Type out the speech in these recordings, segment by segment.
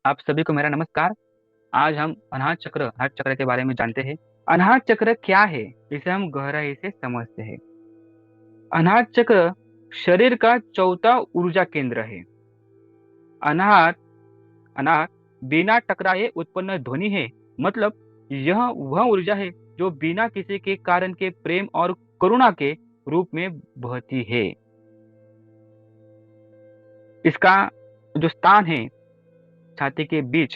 आप सभी को मेरा नमस्कार। आज हम अनाहत चक्र हार्ट चक्र के बारे में जानते हैं। अनाहत चक्र क्या है, इसे हम गहराई से समझते हैं। अनाहत चक्र शरीर का चौथा ऊर्जा केंद्र है। अनाहत अनाहत बिना टकराए उत्पन्न ध्वनि है। मतलब यह वह ऊर्जा है जो बिना किसी के कारण के प्रेम और करुणा के रूप में बहती है। इसका जो स्थान है छाती के बीच,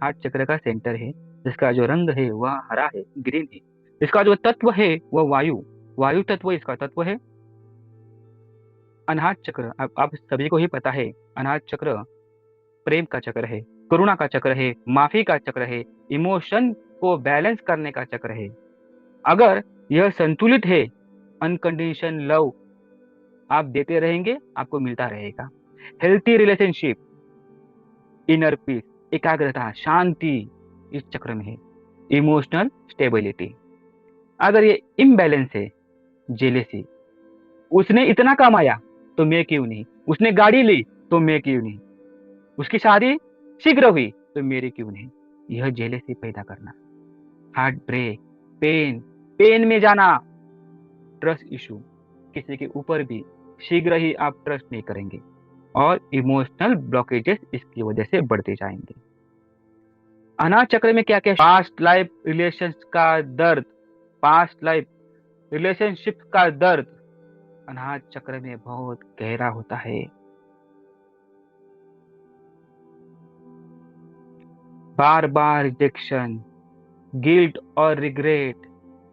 हार्ट चक्र का सेंटर है। इसका जो रंग है वह हरा है, ग्रीन है। इसका जो तत्व है वह वायु वायु तत्व इसका तत्व है। अनाहत चक्र आप सभी को ही पता है। अनाहत चक्र प्रेम का चक्र है, करुणा का चक्र है, माफी का चक्र है, इमोशन को बैलेंस करने का चक्र है। अगर यह संतुलित है, अनकंडीशन लव आप देते रहेंगे, आपको मिलता रहेगा। हेल्थी रिलेशनशिप, इनर पीस, एकाग्रता, शांति इस चक्र में है। Emotional stability. अगर ये इम्बैलेंस है, जेलेसी, उसने इतना कमाया तो मैं क्यों नहीं, उसने गाड़ी ली तो मैं क्यों नहीं, उसकी शादी शीघ्र हुई तो मेरी क्यों नहीं, यह जेलेसी पैदा करना। हार्ट ब्रेक, पेन, पेन में जाना, ट्रस्ट इशू, किसी के ऊपर भी शीघ्र ही आप ट्रस्ट नहीं करेंगे और इमोशनल ब्लॉकेजेस इसकी वजह से बढ़ते जाएंगे। अनाथ चक्र में क्या क्या, पास्ट लाइफ रिलेशन का दर्द, पास्ट लाइफ रिलेशनशिप का दर्द अनाथ चक्र में बहुत गहरा होता है। बार बार रिजेक्शन, गिल्ट और रिग्रेट,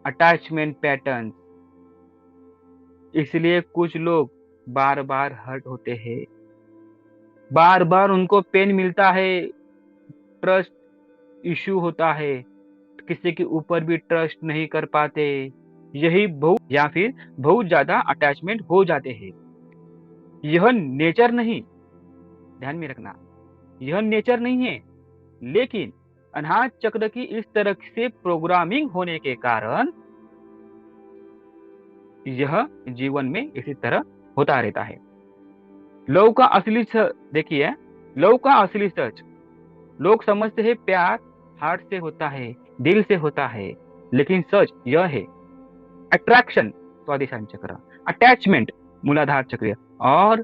अटैचमेंट पैटर्न, इसलिए कुछ लोग बार बार हर्ट होते हैं, बार बार उनको पेन मिलता है, ट्रस्ट इशू होता है, किसी के ऊपर भी ट्रस्ट नहीं कर पाते, यही बहुत या फिर बहुत ज्यादा अटैचमेंट हो जाते हैं। यह नेचर नहीं, ध्यान में रखना, यह नेचर नहीं है, लेकिन अनाहत चक्र की इस तरह से प्रोग्रामिंग होने के कारण यह जीवन में इसी तरह होता रहता है। लव का असली देखिए, लव का असली सच, लोग समझते हैं प्यार हार्ट से होता है, दिल से होता है, लेकिन सच यह है अट्रैक्शन स्वादिशान चक्र, अटैचमेंट मूलाधार चक्र और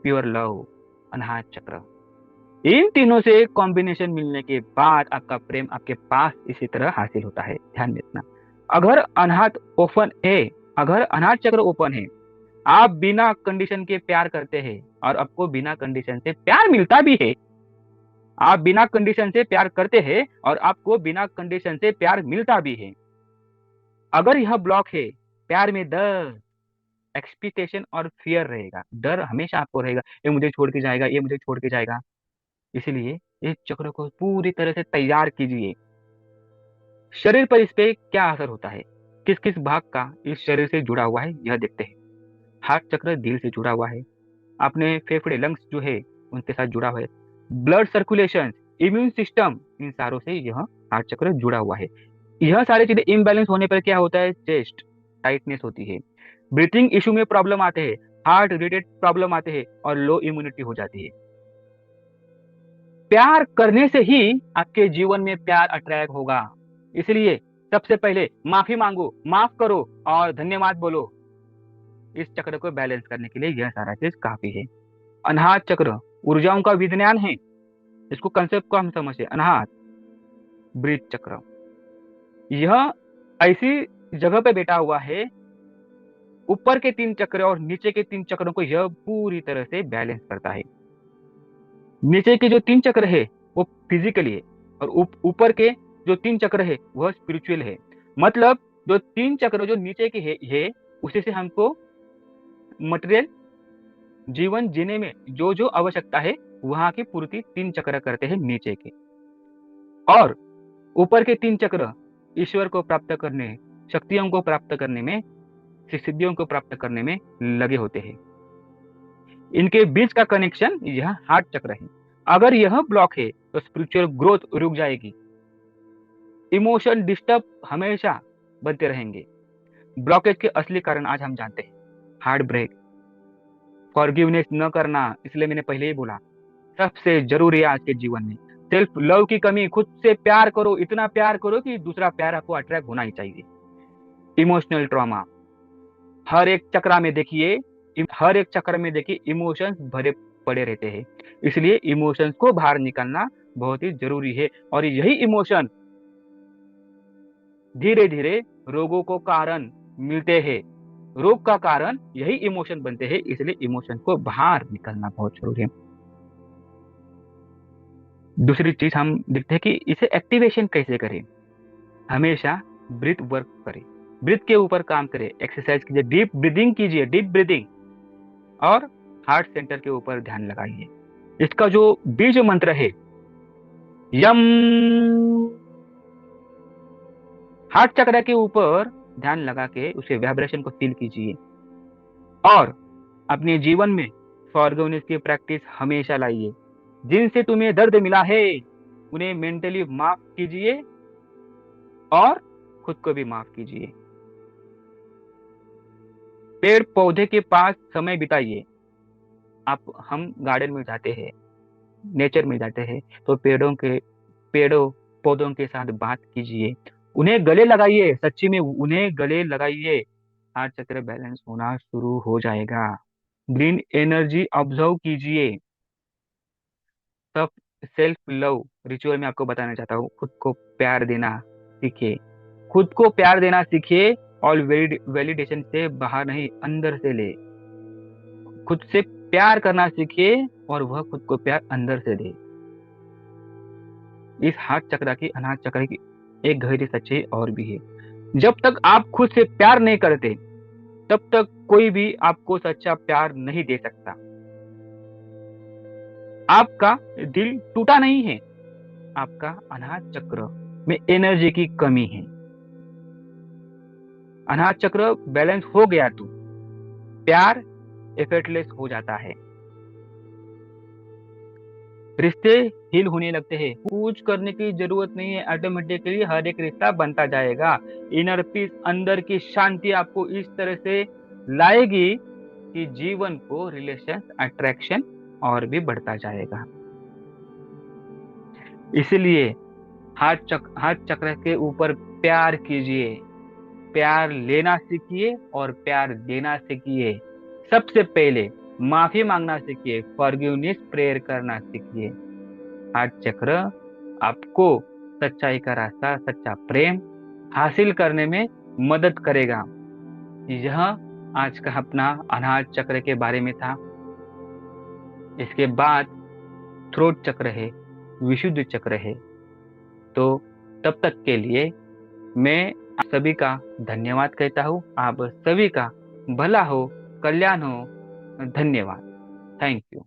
प्योर लव अनाहत चक्र। इन तीनों से कॉम्बिनेशन मिलने के बाद आपका प्रेम आपके पास इसी तरह हासिल होता है। ध्यान में रखना, अगर अनाहत ओपन है, अगर अनाहत चक्र ओपन है, आप बिना कंडीशन के प्यार करते हैं और आपको बिना कंडीशन से प्यार मिलता भी है। आप बिना कंडीशन से प्यार करते हैं और आपको बिना कंडीशन से प्यार मिलता भी है। अगर यह ब्लॉक है, प्यार में डर, एक्सपेक्टेशन और फियर रहेगा। डर हमेशा आपको रहेगा, ये मुझे छोड़ के जाएगा, ये मुझे छोड़ के जाएगा। इसलिए इस चक्र को पूरी तरह से तैयार कीजिए। शरीर पर इस पे क्या असर होता है, किस किस भाग का इस शरीर से जुड़ा हुआ है यह देखते हैं। हार्ट चक्र दिल से जुड़ा हुआ है, अपने फेफड़े लंग्स जो है उनके साथ जुड़ा हुआ है। ब्लड सर्कुलेशन, इम्यून सिस्टम, इन सारों से यह हार्ट चक्र जुड़ा हुआ है। यह सारी चीजें इम्बैलेंस होने पर क्या होता है, चेस्ट टाइटनेस होती है, ब्रीथिंग इशू में प्रॉब्लम आते हैं, हार्ट रिलेटेड प्रॉब्लम आते हैं और लो इम्यूनिटी हो जाती है। प्यार करने से ही आपके जीवन में प्यार अट्रैक्ट होगा। इसलिए सबसे पहले माफी मांगो, माफ करो और धन्यवाद बोलो। इस चक्र को बैलेंस करने के लिए यह सारा चीज काफी है। अनाहत चक्र ऊर्जाओं का विज्ञान है, इसको कंसेप्ट को हम समझे। अनाहत ब्रीथ चक्र, यह ऐसी जगह पे बैठा हुआ है, ऊपर के 3 चक्र और नीचे के 3 चक्रों को यह पूरी तरह से बैलेंस करता है। नीचे के जो 3 चक्र है वो फिजिकली है और ऊपर के जो 3 चक्र है वह स्पिरिचुअल है। मतलब जो 3 चक्र जो नीचे के है उसी से हमको मटेरियल जीवन जीने में जो जो आवश्यकता है वहां की पूर्ति 3 चक्र करते हैं नीचे के। और ऊपर के 3 चक्र ईश्वर को प्राप्त करने, शक्तियों को प्राप्त करने में, सिद्धियों को प्राप्त करने में लगे होते हैं। इनके बीच का कनेक्शन यह हार्ट चक्र है। अगर यह ब्लॉक है तो स्पिरिचुअल ग्रोथ रुक जाएगी, इमोशन डिस्टर्ब हमेशा बनते रहेंगे। ब्लॉकेज के असली कारण आज हम जानते हैं। हार्ट ब्रेक, फॉरगिवनेस न करना, इसलिए मैंने पहले ही बोला, सबसे जरूरी है आज के जीवन में। सेल्फ लव की कमी, खुद से प्यार करो, इतना प्यार करो कि दूसरा प्यार आपको अट्रैक्ट होना ही चाहिए। इमोशनल ट्रॉमा, हर एक चक्र में देखिए, हर एक चक्र में देखिए इमोशंस भरे पड़े रहते हैं। इसलिए इमोशंस को बाहर निकालना बहुत ही जरूरी है, और यही इमोशन धीरे धीरे रोगों को कारण मिलते हैं। रोग का कारण यही इमोशन बनते हैं, इसलिए इमोशन को बाहर निकालना बहुत जरूरी है। दूसरी चीज हम देखते हैं कि इसे एक्टिवेशन कैसे करें। हमेशा ब्रीथ वर्क करें, ब्रीथ के ऊपर काम करें, एक्सरसाइज कीजिए, डीप ब्रीदिंग कीजिए, डीप ब्रीदिंग, और हार्ट सेंटर के ऊपर ध्यान लगाइए। इसका जो बीज मंत्र है यम, हार्ट चक्र के ऊपर ध्यान लगा के उसे वाइब्रेशन को फील कीजिए, और अपने जीवन में फॉरगिवनेस की प्रैक्टिस हमेशा लाइए। जिनसे तुम्हें दर्द मिला है उन्हें मेंटली माफ कीजिए और खुद को भी माफ कीजिए। पेड़ पौधे के पास समय बिताइए। आप हम गार्डन में जाते हैं, नेचर में जाते हैं, तो पेड़ों पौधों के साथ बात कीजिए, उन्हें गले लगाइए, सच्ची में उन्हें गले लगाइए। हार्ट चक्र बैलेंस होना शुरू हो जाएगा। ग्रीन एनर्जी ऑब्जर्व कीजिए। सब सेल्फ लव रिचुअल में आपको बताना चाहता हूँ, खुद को प्यार देना सीखिए, खुद को प्यार देना सीखिए, और वैलिडेशन से बाहर नहीं, अंदर से ले। खुद से प्यार करना सीखिए और वह खुद को प्यार अंदर से दे। इस हार्ट चक्र की, अनाहत चक्र की एक गहरी सच्चाई और भी है। जब तक आप खुद से प्यार नहीं करते तब तक कोई भी आपको सच्चा प्यार नहीं दे सकता। आपका दिल टूटा नहीं है, आपका अनाहत चक्र में एनर्जी की कमी है। अनाहत चक्र बैलेंस हो गया तो प्यार एफर्टलेस हो जाता है, रिश्ते हील होने लगते हैं। कुछ करने की जरूरत नहीं है, ऑटोमेटिकली हर एक रिश्ता बनता जाएगा। इनर पीस, अंदर की शांति आपको इस तरह से लाएगी कि जीवन को रिलेशन, अट्रैक्शन और भी बढ़ता जाएगा। इसलिए हार्ट चक्र के ऊपर प्यार कीजिए, प्यार लेना सीखिए और प्यार देना सीखिए। सबसे पहले माफी मांगना सीखिए, फॉरगिवनेस प्रेयर करना सीखिए। हार्ट चक्र आपको सच्चाई का रास्ता, सच्चा प्रेम हासिल करने में मदद करेगा। यह आज का अपना अनाहत चक्र के बारे में था। इसके बाद थ्रोट चक्र है, विशुद्ध चक्र है। तो तब तक के लिए मैं आप सभी का धन्यवाद कहता हूँ। आप सभी का भला हो, कल्याण हो। धन्यवाद। Thank you.